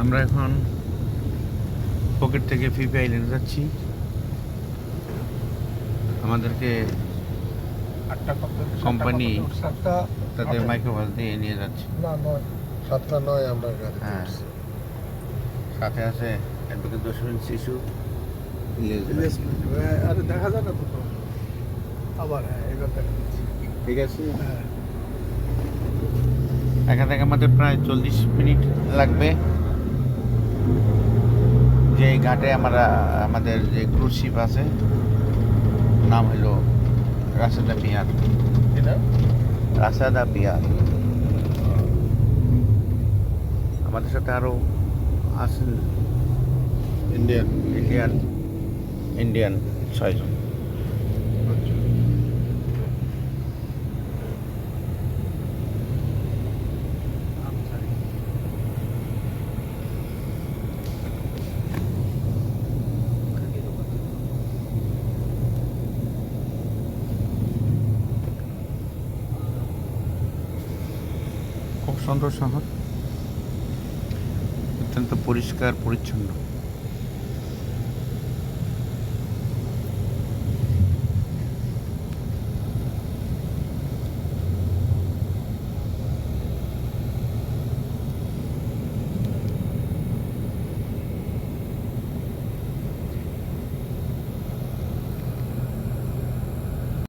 আমরা এখন পকেট থেকে ফিফি আইল্যান্ড যাচ্ছি। আমাদেরকে কোম্পানি তাদের মাইক্রোবাস দিয়ে নিয়ে যাচ্ছে। না, 7টা 9 আমরা গাড়িতে হ্যাঁ, উঠছি। সাথে আছে অ্যাডভোকেট জসমিন শিশু, আরে দেখা যায় না তো আবার। হ্যাঁ, এবার দেখা যাচ্ছে। ঠিক আছে। হ্যাঁ, এখান থেকে আমাদের প্রায় 40 মিনিট লাগবে। যে ঘাটে আমাদের যে ক্রুজ শিপ আছে, নাম হলো রাশেদা পিয়ার। এটা রাশেদা পিয়ার। আমাদের সাথে আরও আছেন ইন্ডিয়ান 6 জন। খুব সুন্দর শহর, অত্যন্ত পরিষ্কার পরিচ্ছন্ন।